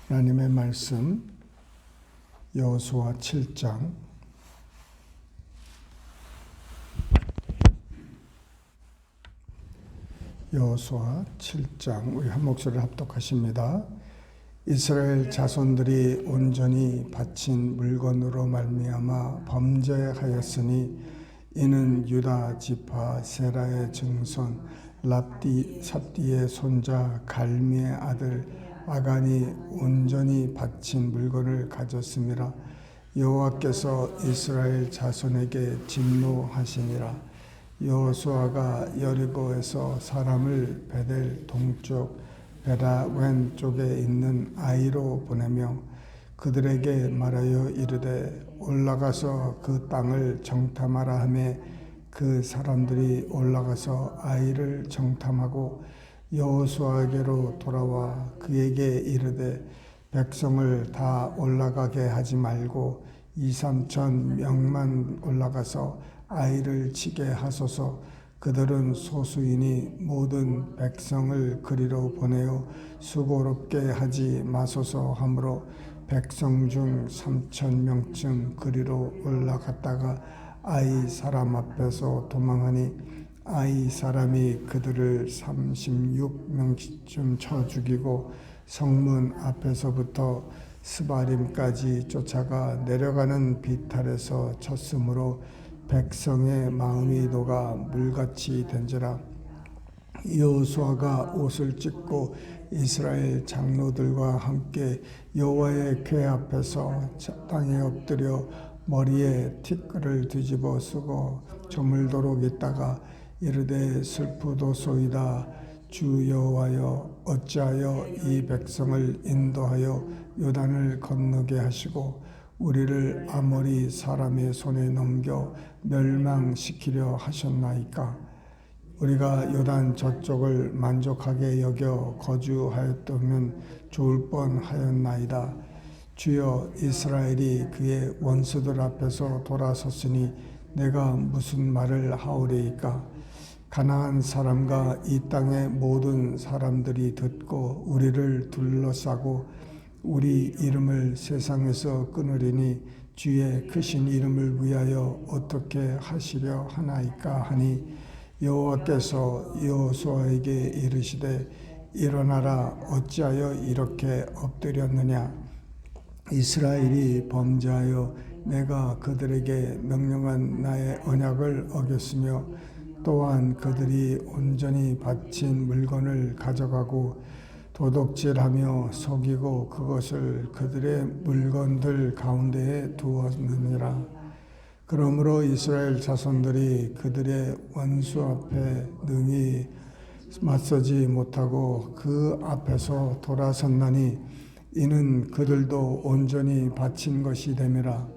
하나님의 말씀 여호수아 7장 우리 한 목소리를 합독하십니다. 이스라엘 자손들이 온전히 바친 물건으로 말미암아 범죄하였으니 이는 유다 지파 세라의 증손 삽디의 손자 갈미의 아들 아간이 온전히 바친 물건을 가졌음이라. 여호와께서 이스라엘 자손에게 진노하시니라. 여호수아가 여리고에서 사람을 베델 동쪽 베라 왼쪽에 있는 아이로 보내며 그들에게 말하여 이르되 올라가서 그 땅을 정탐하라 하매 그 사람들이 올라가서 아이를 정탐하고 여호수아에게로 돌아와 그에게 이르되 백성을 다 올라가게 하지 말고 2-3천 명만 올라가서 아이를 치게 하소서. 그들은 소수이니 모든 백성을 그리로 보내어 수고롭게 하지 마소서 하므로 백성 중 3,000명쯤 그리로 올라갔다가 아이 사람 앞에서 도망하니 아이 사람이 그들을 36명쯤 쳐 죽이고 성문 앞에서부터 스바림까지 쫓아가 내려가는 비탈에서 쳤으므로 백성의 마음이 녹아 물같이 된지라. 여호수아가 옷을 찢고 이스라엘 장로들과 함께 여호와의 궤 앞에서 땅에 엎드려 머리에 티끌을 뒤집어 쓰고 저물도록 있다가 이르되 슬프도소이다. 주 여호와여 어찌하여 이 백성을 인도하여 요단을 건너게 하시고 우리를 아모리 사람의 손에 넘겨 멸망시키려 하셨나이까. 우리가 요단 저쪽을 만족하게 여겨 거주하였다면 좋을 뻔하였나이다. 주여 이스라엘이 그의 원수들 앞에서 돌아섰으니 내가 무슨 말을 하오리이까. 가나안 사람과 이 땅의 모든 사람들이 듣고 우리를 둘러싸고 우리 이름을 세상에서 끊으리니 주의 크신 이름을 위하여 어떻게 하시려 하나이까 하니 여호와께서 여호수아에게 이르시되 일어나라. 어찌하여 이렇게 엎드렸느냐. 이스라엘이 범죄하여 내가 그들에게 명령한 나의 언약을 어겼으며 또한 그들이 온전히 바친 물건을 가져가고 도둑질하며 속이고 그것을 그들의 물건들 가운데에 두었느니라. 그러므로 이스라엘 자손들이 그들의 원수 앞에 능히 맞서지 못하고 그 앞에서 돌아섰나니 이는 그들도 온전히 바친 것이 됨이라.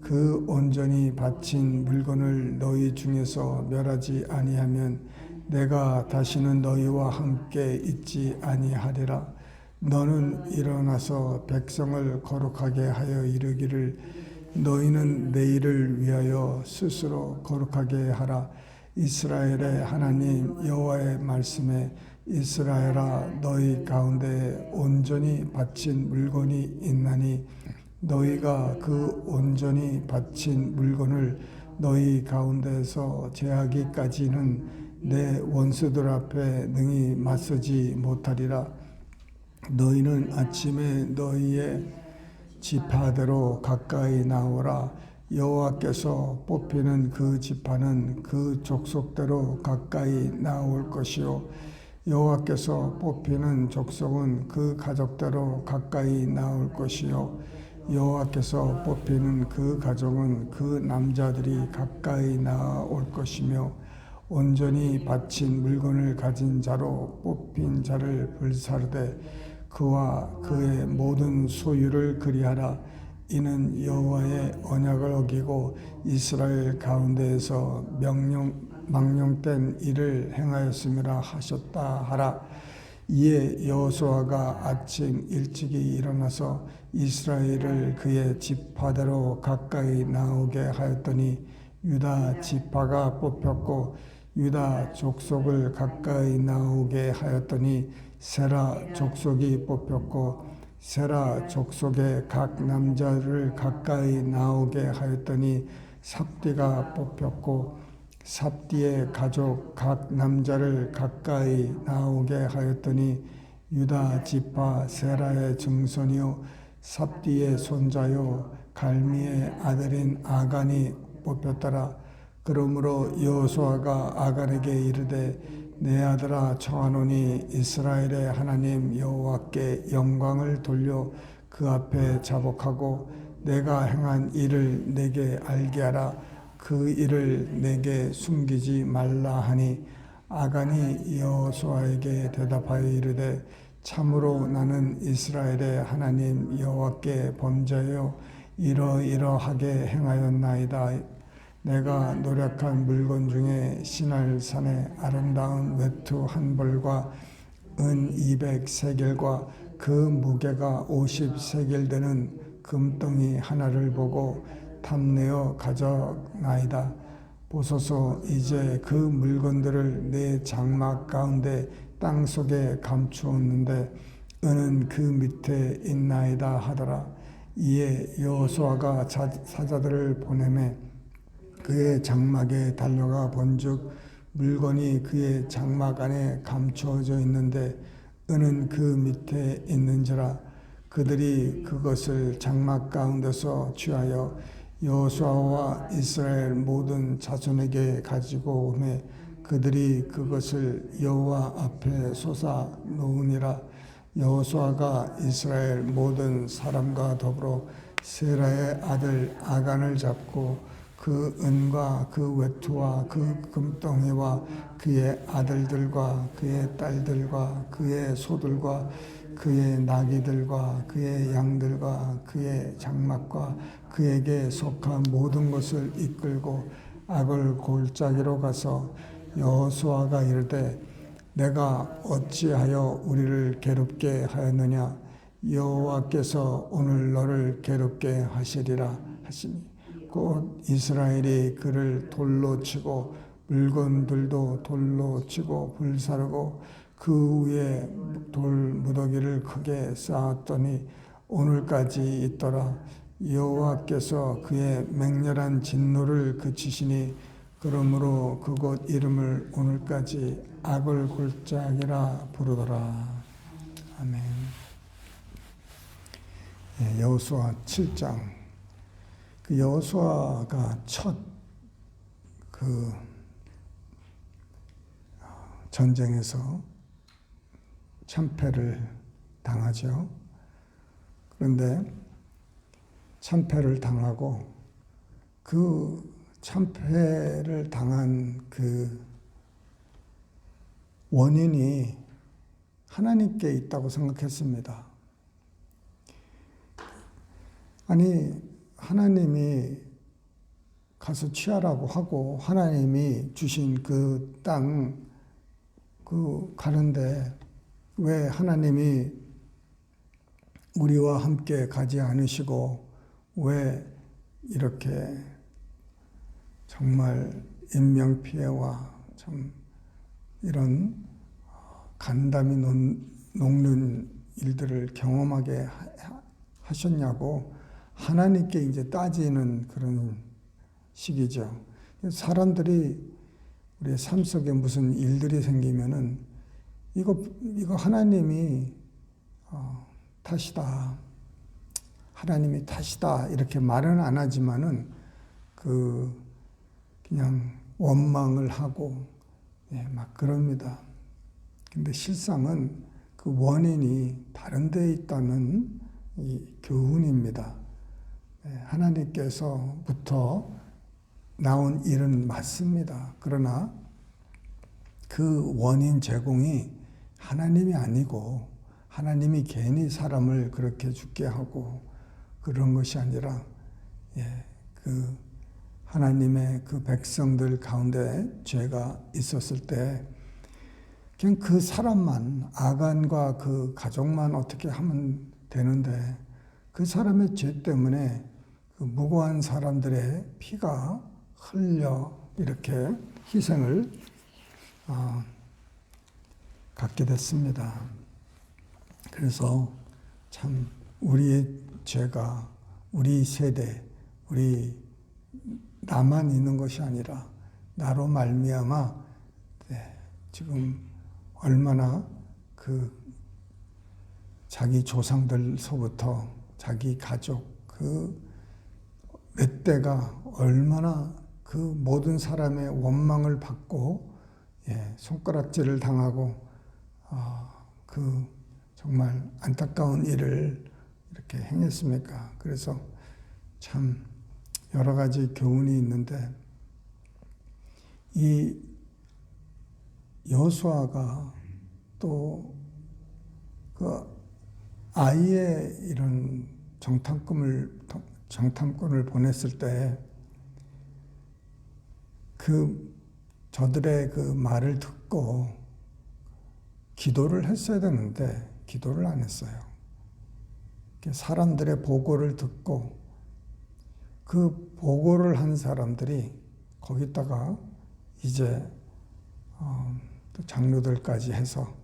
그 온전히 바친 물건을 너희 중에서 멸하지 아니하면 내가 다시는 너희와 함께 있지 아니하리라. 너는 일어나서 백성을 거룩하게 하여 이르기를 너희는 내일을 위하여 스스로 거룩하게 하라. 이스라엘의 하나님 여호와의 말씀에 이스라엘아 너희 가운데 온전히 바친 물건이 있나니 너희가 그 온전히 바친 물건을 너희 가운데서 제하기까지는 내 원수들 앞에 능히 맞서지 못하리라. 너희는 아침에 너희의 지파대로 가까이 나오라. 여호와께서 뽑히는 그 지파는 그 족속대로 가까이 나올 것이요 여호와께서 뽑히는 족속은 그 가족대로 가까이 나올 것이요 여호와께서 뽑히는 그 가족은 그 남자들이 가까이 나올 것이며 온전히 바친 물건을 가진 자로 뽑힌 자를 불사르되 그와 그의 모든 소유를 그리하라. 이는 여호와의 언약을 어기고 이스라엘 가운데에서 망령된 일을 행하였음이라 하셨다 하라. 이에 여호수아가 아침 일찍이 일어나서 이스라엘을 그의 지파대로 가까이 나오게 하였더니 유다 지파가 뽑혔고 유다 족속을 가까이 나오게 하였더니 세라 족속이 뽑혔고 세라 족속의 각 남자를 가까이 나오게 하였더니 삽디가 뽑혔고 삽디의 가족 각 남자를 가까이 나오게 하였더니 유다 지파 세라의 증손이요 삽디의 손자요 갈미의 아들인 아간이 뽑혔더라. 그러므로 여호수아가 아간에게 이르되 내 아들아 청하노니 이스라엘의 하나님 여호와께 영광을 돌려 그 앞에 자복하고 내가 행한 일을 내게 알게 하라. 그 일을 내게 숨기지 말라 하니 아간이 여호수아에게 대답하여 이르되 참으로 나는 이스라엘의 하나님 여호와께 범죄하여 이러이러하게 행하였나이다. 내가 노력한 물건 중에 시날산의 아름다운 외투 한 벌과 은 200세겔과 그 무게가 50세겔 되는 금덩이 하나를 보고 탐내어 가져나이다. 보소서 이제 그 물건들을 내 장막 가운데 땅속에 감추었는데 은은 그 밑에 있나이다 하더라. 이에 여호수아가 사자들을 보내매 그의 장막에 달려가 본즉 물건이 그의 장막 안에 감추어져 있는데 은은 그 밑에 있는지라. 그들이 그것을 장막 가운데서 취하여 여호수아와 이스라엘 모든 자손에게 가지고 오매 그들이 그것을 여호와 앞에 쏟아 놓으니라. 여호수아가 이스라엘 모든 사람과 더불어 세라의 아들 아간을 잡고 그 은과 그 외투와 그 금덩이와 그의 아들들과 그의 딸들과 그의 소들과 그의 나귀들과 그의 양들과 그의 장막과 그에게 속한 모든 것을 이끌고 악을 골짜기로 가서 여호수아가 이르되 내가 어찌하여 우리를 괴롭게 하였느냐. 여호와께서 오늘 너를 괴롭게 하시리라 하시니 곧 이스라엘이 그를 돌로 치고 물건들도 돌로 치고 불사르고 그 위에 돌 무더기를 크게 쌓았더니 오늘까지 있더라. 여호와께서 그의 맹렬한 진노를 그치시니 그러므로 그곳 이름을 오늘까지 악을 골짜기라 부르더라. 아멘. 여호수아 7장. 그 여호수아가 첫 그 전쟁에서 참패를 당하죠. 그런데 참패를 당하고 그 참패를 당한 그 원인이 하나님께 있다고 생각했습니다. 아니 하나님이 가서 취하라고 하고 하나님이 주신 그 땅 가는데 왜 하나님이 우리와 함께 가지 않으시고 왜 이렇게 정말 인명피해와 참 이런 간담이 녹는 일들을 경험하게 하셨냐고 하나님께 이제 따지는 그런 시기죠. 사람들이 우리의 삶 속에 무슨 일들이 생기면은 이거 하나님이 탓이다. 하나님이 탓이다. 이렇게 말은 안 하지만은 그냥 원망을 하고 막 그럽니다. 근데 실상은 그 원인이 다른 데 있다는 이 교훈입니다. 하나님께서부터 나온 일은 맞습니다. 그러나 그 원인 제공이 하나님이 아니고 하나님이 괜히 사람을 그렇게 죽게 하고 그런 것이 아니라 그 하나님의 그 백성들 가운데 죄가 있었을 때 그냥 그 사람만 아간과 그 가족만 어떻게 하면 되는데 그 사람의 죄 때문에 그 무고한 사람들의 피가 흘려 이렇게 희생을 갖게 됐습니다. 그래서 참 우리의 죄가 우리 세대, 우리 나만 있는 것이 아니라 나로 말미암아 지금 얼마나 그 자기 조상들서부터 자기 가족 그 몇 대가 얼마나 그 모든 사람의 원망을 받고 손가락질을 당하고 그 정말 안타까운 일을 이렇게 행했습니까? 그래서 참 여러 가지 교훈이 있는데 이 여호수아가 또 그 아이의 이런 정탐꾼을 보냈을 때 그 저들의 그 말을 듣고 기도를 했어야 되는데 기도를 안 했어요. 사람들의 보고를 듣고 그 보고를 한 사람들이 거기다가 이제 또 장로들까지 해서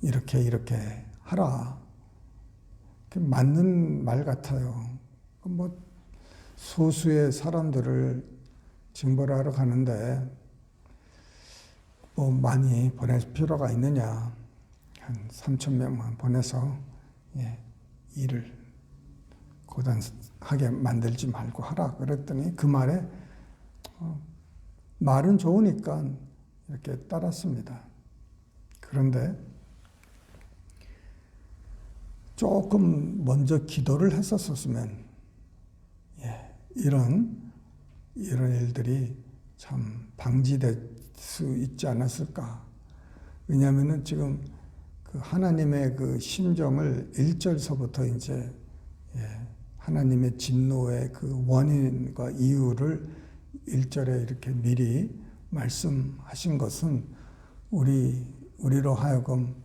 이렇게 하라. 맞는 말 같아요. 뭐 소수의 사람들을 징벌하러 가는데 뭐 많이 보낼 필요가 있느냐. 한 3,000명만 보내서 일을 고단하게 만들지 말고 하라. 그랬더니 그 말에 말은 좋으니까 이렇게 따랐습니다. 그런데 조금 먼저 기도를 했었으면 이런 일들이 참 방지될 수 있지 않았을까. 왜냐하면은 지금 그 하나님의 그 심정을 1절서부터 이제 하나님의 진노의 그 원인과 이유를 1절에 이렇게 미리 말씀하신 것은 우리로 하여금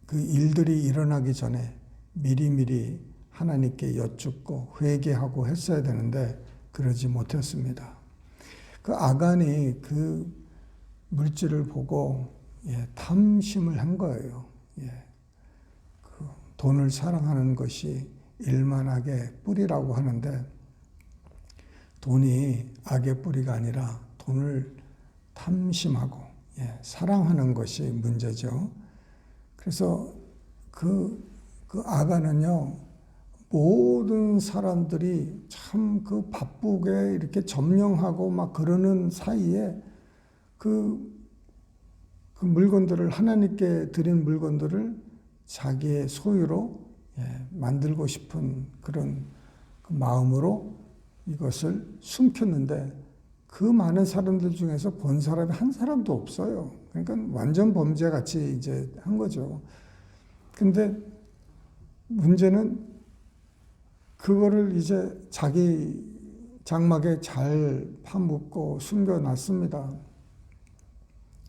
그 일들이 일어나기 전에 미리미리 하나님께 여쭙고 회개하고 했어야 되는데 그러지 못했습니다. 그 아간이 그 물질을 보고 탐심을 한 거예요. 그 돈을 사랑하는 것이 일만악의 뿌리라고 하는데 돈이 악의 뿌리가 아니라 돈을 탐심하고 사랑하는 것이 문제죠. 그래서 그 아간은요, 모든 사람들이 참 그 바쁘게 이렇게 점령하고 막 그러는 사이에 그 물건들을 하나님께 드린 물건들을 자기의 소유로 만들고 싶은 그런 그 마음으로 이것을 숨겼는데 그 많은 사람들 중에서 본 사람이 한 사람도 없어요. 그러니까 완전 범죄같이 이제 한 거죠. 근데 문제는 그거를 이제 자기 장막에 잘 파묻고 숨겨놨습니다.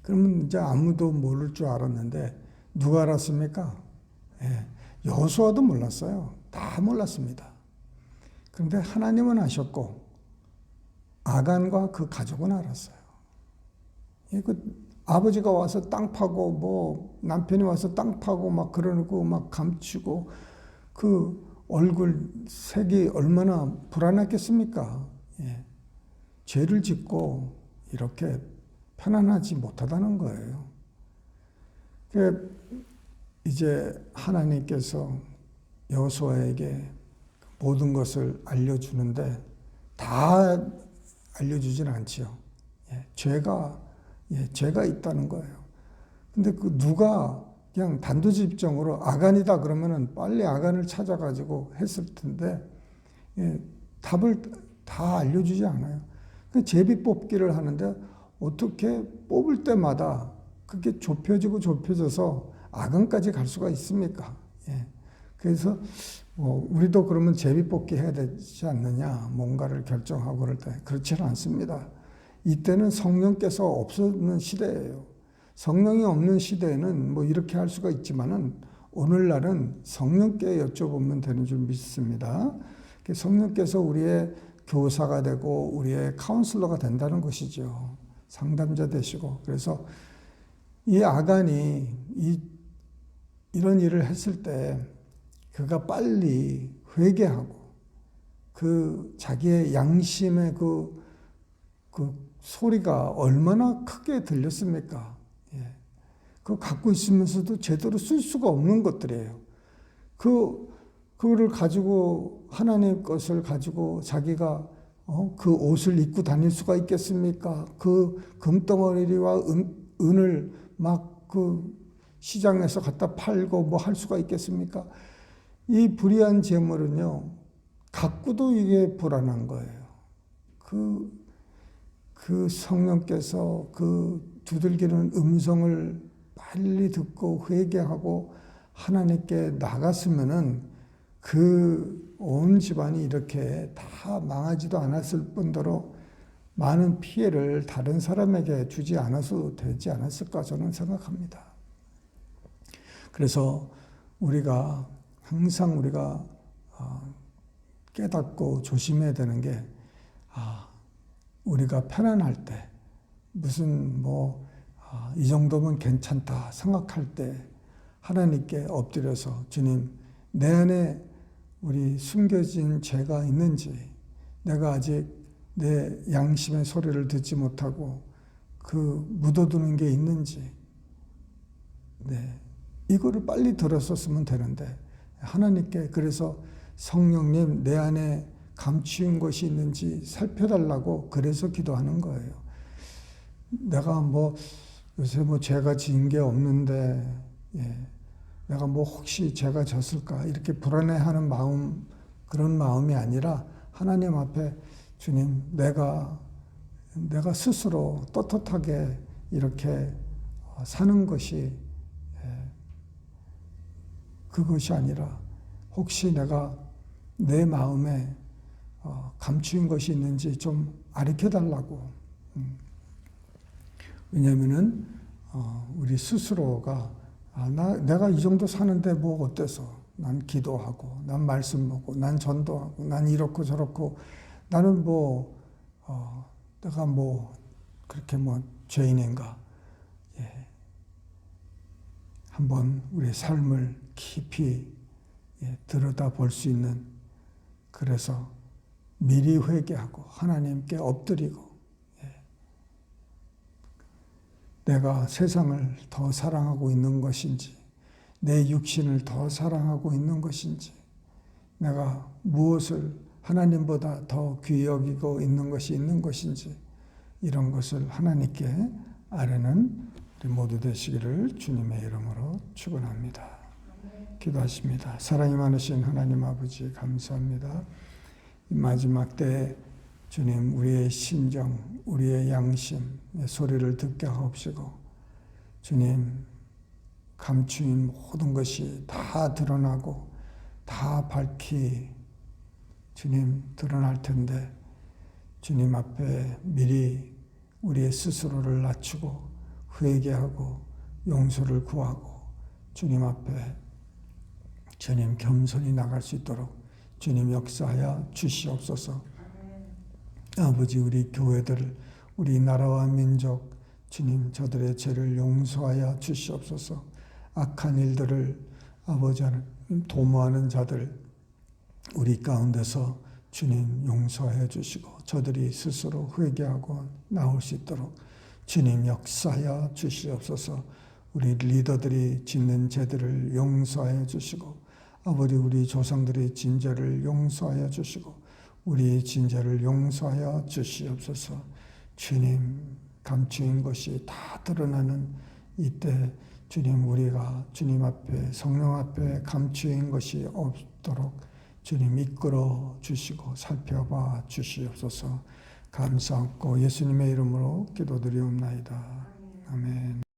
그러면 이제 아무도 모를 줄 알았는데 누가 알았습니까? 여호수아도 몰랐어요. 다 몰랐습니다. 그런데 하나님은 아셨고 아간과 그 가족은 알았어요. 아버지가 와서 땅 파고 뭐 남편이 와서 땅 파고 막 그러고 막 감추고 그 얼굴 색이 얼마나 불안했겠습니까? 죄를 짓고 이렇게 편안하지 못하다는 거예요. 이제 하나님께서 여호수아에게 모든 것을 알려주는데 다 알려주진 않지요. 죄가 있다는 거예요. 근데 그 누가 그냥 단도직입적으로 아간이다 그러면은 빨리 아간을 찾아가지고 했을 텐데 답을 다 알려주지 않아요. 제비 뽑기를 하는데 어떻게 뽑을 때마다 그게 좁혀져서 아간까지 갈 수가 있습니까? 그래서 우리도 그러면 제비 뽑기 해야 되지 않느냐, 뭔가를 결정하고 그럴 때 그렇지는 않습니다. 이때는 성령께서 없는 시대예요. 성령이 없는 시대에는 뭐 이렇게 할 수가 있지만은 오늘날은 성령께 여쭤보면 되는 줄 믿습니다. 성령께서 우리의 교사가 되고 우리의 카운슬러가 된다는 것이죠. 상담자 되시고. 그래서 이 아간이 이 이런 일을 했을 때 그가 빨리 회개하고 그 자기의 양심의 그 소리가 얼마나 크게 들렸습니까? 예. 그거 갖고 있으면서도 제대로 쓸 수가 없는 것들이에요. 그거를 가지고 하나님 것을 가지고 자기가 그 옷을 입고 다닐 수가 있겠습니까? 그 금덩어리와 은을 막 그 시장에서 갖다 팔고 뭐 할 수가 있겠습니까? 이 불의한 재물은요, 갖고도 이게 불안한 거예요. 그 성령께서 그 두들기는 음성을 빨리 듣고 회개하고 하나님께 나갔으면은 그 온 집안이 이렇게 다 망하지도 않았을 뿐더러 많은 피해를 다른 사람에게 주지 않아서 되지 않았을까 저는 생각합니다. 그래서 우리가 항상 우리가 깨닫고 조심해야 되는 게 우리가 편안할 때 무슨 이 정도면 괜찮다 생각할 때 하나님께 엎드려서 주님 내 안에 우리 숨겨진 죄가 있는지 내가 아직 내 양심의 소리를 듣지 못하고 그 묻어두는 게 있는지 이거를 빨리 들었었으면 되는데 하나님께 그래서 성령님 내 안에 감추인 것이 있는지 살펴달라고 그래서 기도하는 거예요. 내가 요새 죄가 지은 게 없는데 내가 혹시 죄가 졌을까 이렇게 불안해하는 마음 그런 마음이 아니라 하나님 앞에 주님 내가 스스로 떳떳하게 이렇게 사는 것이 그것이 아니라 혹시 내가 내 마음에 감추인 것이 있는지 좀 가르쳐달라고. 왜냐하면은 우리 스스로가 내가 이 정도 사는데 뭐 어때서? 난 기도하고, 난 말씀 먹고, 난 전도하고, 난 이렇고 저렇고, 나는 내가 그렇게 죄인인가? 한번 우리의 삶을 깊이 들여다 볼 수 있는, 그래서 미리 회개하고 하나님께 엎드리고 내가 세상을 더 사랑하고 있는 것인지 내 육신을 더 사랑하고 있는 것인지 내가 무엇을 하나님보다 더 귀히 여기고 있는 것인지 이런 것을 하나님께 아뢰는 우리 모두 되시기를 주님의 이름으로 축원합니다. 기도하십니다. 사랑이 많으신 하나님 아버지 감사합니다. 이 마지막 때 주님 우리의 심정, 우리의 양심, 소리를 듣게 하옵시고 주님 감추인 모든 것이 다 드러나고 다 밝히 주님 드러날 텐데 주님 앞에 미리 우리의 스스로를 낮추고 회개하고 용서를 구하고 주님 앞에 주님 겸손히 나갈 수 있도록 주님 역사하여 주시옵소서. 아버지 우리 교회들 우리 나라와 민족 주님 저들의 죄를 용서하여 주시옵소서. 악한 일들을 아버지 도모하는 자들 우리 가운데서 주님 용서해 주시고 저들이 스스로 회개하고 나올 수 있도록 주님 역사하여 주시옵소서. 우리 리더들이 짓는 죄들을 용서하여 주시고 아버지 우리 조상들의 진죄를 용서하여 주시고 우리의 진죄를 용서하여 주시옵소서. 주님 감추인 것이 다 드러나는 이때 주님 우리가 주님 앞에 성령 앞에 감추인 것이 없도록 주님 이끌어 주시고 살펴봐 주시옵소서. 감사하고 예수님의 이름으로 기도드리옵나이다. 아멘.